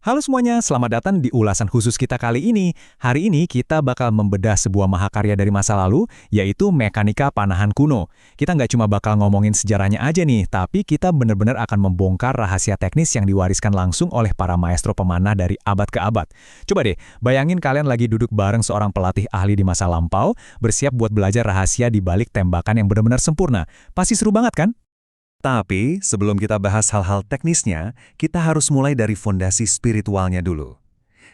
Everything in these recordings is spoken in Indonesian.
Halo semuanya, selamat datang di ulasan khusus kita kali ini. Hari ini kita bakal membedah sebuah mahakarya dari masa lalu, yaitu Mekanika Panahan Kuno. Kita nggak cuma bakal ngomongin sejarahnya aja nih, tapi kita benar-benar akan membongkar rahasia teknis yang diwariskan langsung oleh para maestro pemanah dari abad ke abad. Coba deh, bayangin kalian lagi duduk bareng seorang pelatih ahli di masa lampau, bersiap buat belajar rahasia di balik tembakan yang benar-benar sempurna. Pasti seru banget kan? Tapi, sebelum kita bahas hal-hal teknisnya, kita harus mulai dari fondasi spiritualnya dulu.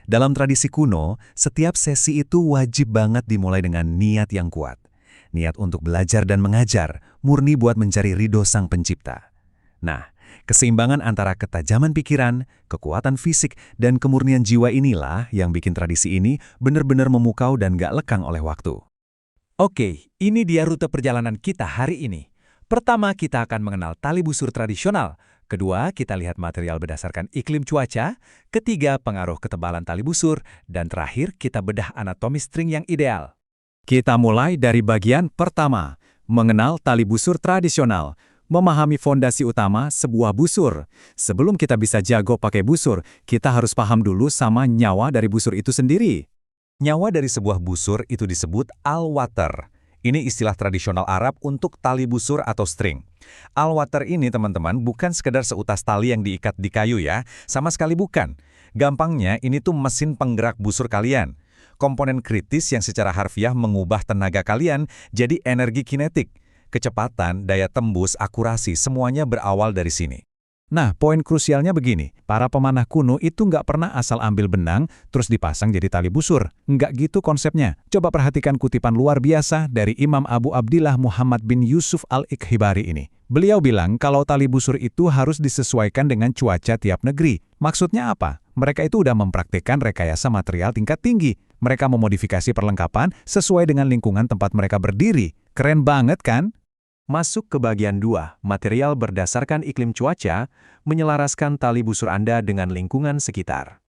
Dalam tradisi kuno, setiap sesi itu wajib banget dimulai dengan niat yang kuat. Niat untuk belajar dan mengajar, murni buat mencari ridho Sang Pencipta. Nah, keseimbangan antara ketajaman pikiran, kekuatan fisik, dan kemurnian jiwa inilah yang bikin tradisi ini benar-benar memukau dan gak lekang oleh waktu. Oke, ini dia rute perjalanan kita hari ini. Pertama, kita akan mengenal tali busur tradisional. Kedua, kita lihat material berdasarkan iklim cuaca. Ketiga, pengaruh ketebalan tali busur. Dan terakhir, kita bedah anatomi string yang ideal. Kita mulai dari bagian pertama, mengenal tali busur tradisional. Memahami fondasi utama sebuah busur. Sebelum kita bisa jago pakai busur, kita harus paham dulu sama nyawa dari busur itu sendiri. Nyawa dari sebuah busur itu disebut al-watar. Ini istilah tradisional Arab untuk tali busur atau string. Al-watar ini, teman-teman, bukan sekedar seutas tali yang diikat di kayu ya. Sama sekali bukan. Gampangnya, ini tuh mesin penggerak busur kalian. Komponen kritis yang secara harfiah mengubah tenaga kalian jadi energi kinetik. Kecepatan, daya tembus, akurasi, semuanya berawal dari sini. Nah, poin krusialnya begini, para pemanah kuno itu nggak pernah asal ambil benang, terus dipasang jadi tali busur. Nggak gitu konsepnya. Coba perhatikan kutipan luar biasa dari Imam Abu Abdillah Muhammad bin Yusuf al-Ikhbari ini. Beliau bilang kalau tali busur itu harus disesuaikan dengan cuaca tiap negeri. Maksudnya apa? Mereka itu udah mempraktikkan rekayasa material tingkat tinggi. Mereka memodifikasi perlengkapan sesuai dengan lingkungan tempat mereka berdiri. Keren banget kan? Masuk ke bagian 2, material berdasarkan iklim cuaca, menyelaraskan tali busur Anda dengan lingkungan sekitar.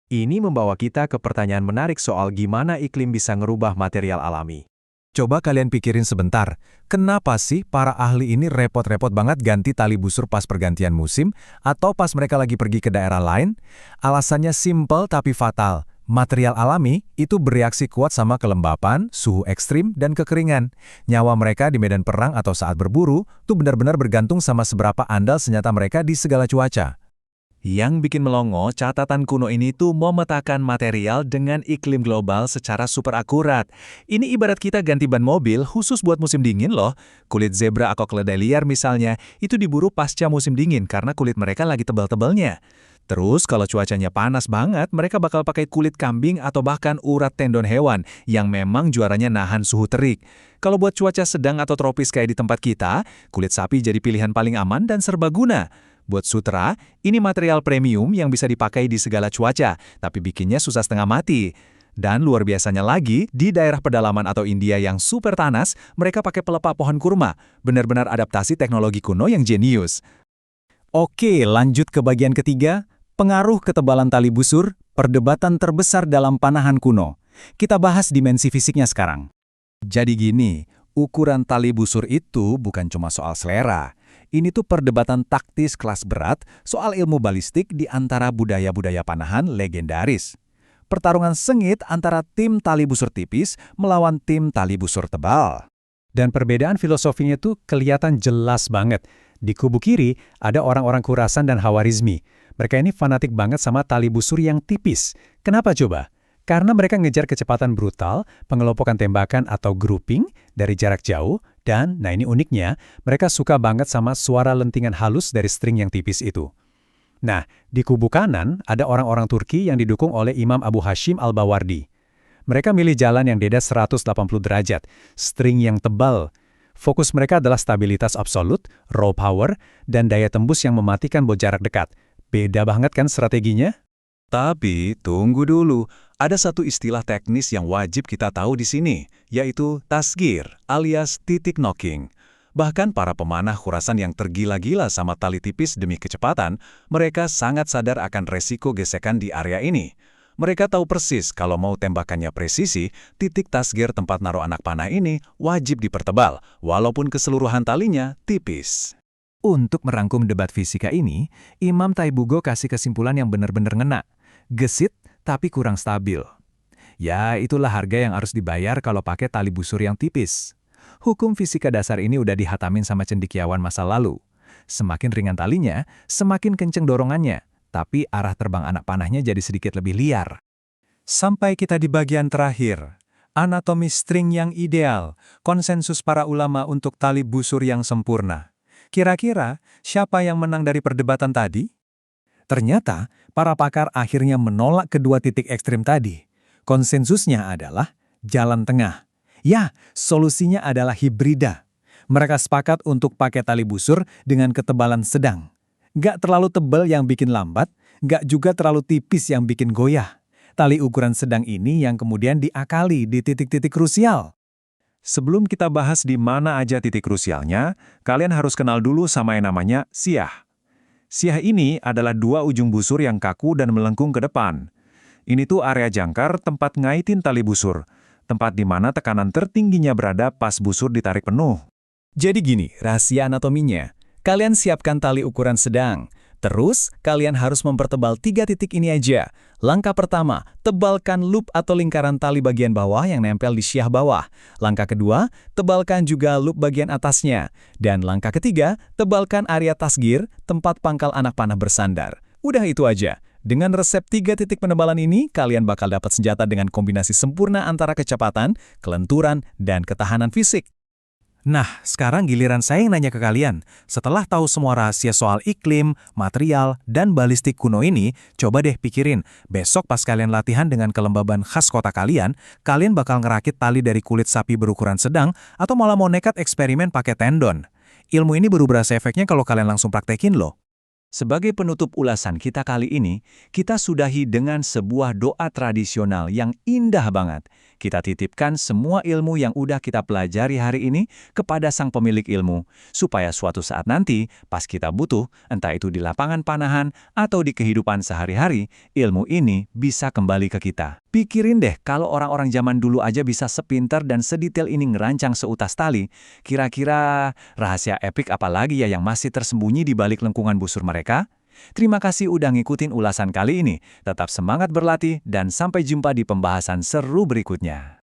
Ini membawa kita ke pertanyaan menarik soal gimana iklim bisa ngerubah material alami. Coba kalian pikirin sebentar, kenapa sih para ahli ini repot-repot banget ganti tali busur pas pergantian musim atau pas mereka lagi pergi ke daerah lain? Alasannya simple tapi fatal. Material alami itu bereaksi kuat sama kelembapan, suhu ekstrim, dan kekeringan. Nyawa mereka di medan perang atau saat berburu tuh benar-benar bergantung sama seberapa andal senjata mereka di segala cuaca. Yang bikin melongo, catatan kuno ini tuh memetakan material dengan iklim global secara super akurat. Ini ibarat kita ganti ban mobil khusus buat musim dingin loh. Kulit zebra atau keledai liar misalnya, itu diburu pasca musim dingin karena kulit mereka lagi tebal-tebalnya. Terus kalau cuacanya panas banget, mereka bakal pakai kulit kambing atau bahkan urat tendon hewan yang memang juaranya nahan suhu terik. Kalau buat cuaca sedang atau tropis kayak di tempat kita, kulit sapi jadi pilihan paling aman dan serbaguna. Buat sutera, ini material premium yang bisa dipakai di segala cuaca, tapi bikinnya susah setengah mati. Dan luar biasanya lagi, di daerah pedalaman atau India yang super panas, mereka pakai pelepah pohon kurma. Benar-benar adaptasi teknologi kuno yang jenius. Oke, lanjut ke bagian ketiga. Pengaruh ketebalan tali busur, perdebatan terbesar dalam panahan kuno. Kita bahas dimensi fisiknya sekarang. Jadi gini, ukuran tali busur itu bukan cuma soal selera. Ini tuh perdebatan taktis kelas berat soal ilmu balistik di antara budaya-budaya panahan legendaris. Pertarungan sengit antara tim tali busur tipis melawan tim tali busur tebal. Dan perbedaan filosofinya tuh kelihatan jelas banget. Di kubu kiri, ada orang-orang Khurasan dan Hawarizmi. Mereka ini fanatik banget sama tali busur yang tipis. Kenapa coba? Karena mereka ngejar kecepatan brutal, pengelompokan tembakan atau grouping dari jarak jauh, dan, nah ini uniknya, mereka suka banget sama suara lentingan halus dari string yang tipis itu. Nah, di kubu kanan, ada orang-orang Turki yang didukung oleh Imam Abu Hashim al-Bawardi. Mereka milih jalan yang beda 180 derajat, string yang tebal. Fokus mereka adalah stabilitas absolut, raw power, dan daya tembus yang mematikan buat jarak dekat. Beda banget kan strateginya? Tapi, tunggu dulu. Ada satu istilah teknis yang wajib kita tahu di sini, yaitu tasgir, alias titik knocking. Bahkan para pemanah Khurasan yang tergila-gila sama tali tipis demi kecepatan, mereka sangat sadar akan resiko gesekan di area ini. Mereka tahu persis kalau mau tembakannya presisi, titik tasgir tempat naruh anak panah ini wajib dipertebal, walaupun keseluruhan talinya tipis. Untuk merangkum debat fisika ini, Imam Taibugo kasih kesimpulan yang benar-benar ngena. gesit tapi kurang stabil. Ya, itulah harga yang harus dibayar kalau pakai tali busur yang tipis. Hukum fisika dasar ini udah dihatamin sama cendekiawan masa lalu. Semakin ringan talinya, semakin kenceng dorongannya, tapi arah terbang anak panahnya jadi sedikit lebih liar. Sampai kita di bagian terakhir, anatomi string yang ideal, konsensus para ulama untuk tali busur yang sempurna. Kira-kira siapa yang menang dari perdebatan tadi? Ternyata, para pakar akhirnya menolak kedua titik ekstrim tadi. Konsensusnya adalah jalan tengah. Ya, solusinya adalah hibrida. Mereka sepakat untuk pakai tali busur dengan ketebalan sedang. Nggak terlalu tebal yang bikin lambat, nggak juga terlalu tipis yang bikin goyah. Tali ukuran sedang ini yang kemudian diakali di titik-titik krusial. Sebelum kita bahas di mana aja titik krusialnya, kalian harus kenal dulu sama yang namanya siah. Siah ini adalah dua ujung busur yang kaku dan melengkung ke depan. Ini tuh area jangkar tempat ngaitin tali busur, tempat di mana tekanan tertingginya berada pas busur ditarik penuh. Jadi gini, rahasia anatominya. Kalian siapkan tali ukuran sedang. Terus, kalian harus mempertebal 3 titik ini aja. Langkah pertama, tebalkan loop atau lingkaran tali bagian bawah yang nempel di siah bawah. Langkah kedua, tebalkan juga loop bagian atasnya. Dan langkah ketiga, tebalkan area tasgir, tempat pangkal anak panah bersandar. Udah itu aja. Dengan resep 3 titik penebalan ini, kalian bakal dapat senjata dengan kombinasi sempurna antara kecepatan, kelenturan, dan ketahanan fisik. Nah, sekarang giliran saya yang nanya ke kalian. Setelah tahu semua rahasia soal iklim, material, dan balistik kuno ini, coba deh pikirin, besok pas kalian latihan dengan kelembaban khas kota kalian bakal ngerakit tali dari kulit sapi berukuran sedang, atau malah mau nekat eksperimen pakai tendon. Ilmu ini baru berasa efeknya kalau kalian langsung praktekin loh. Sebagai penutup ulasan kita kali ini, kita sudahi dengan sebuah doa tradisional yang indah banget. Kita titipkan semua ilmu yang udah kita pelajari hari ini kepada sang pemilik ilmu, supaya suatu saat nanti, pas kita butuh, entah itu di lapangan panahan atau di kehidupan sehari-hari, ilmu ini bisa kembali ke kita. Pikirin deh, kalau orang-orang zaman dulu aja bisa sepintar dan sedetail ini ngerancang seutas tali, kira-kira rahasia epik apa lagi ya yang masih tersembunyi di balik lengkungan busur mereka? Terima kasih udah ngikutin ulasan kali ini. Tetap semangat berlatih dan sampai jumpa di pembahasan seru berikutnya.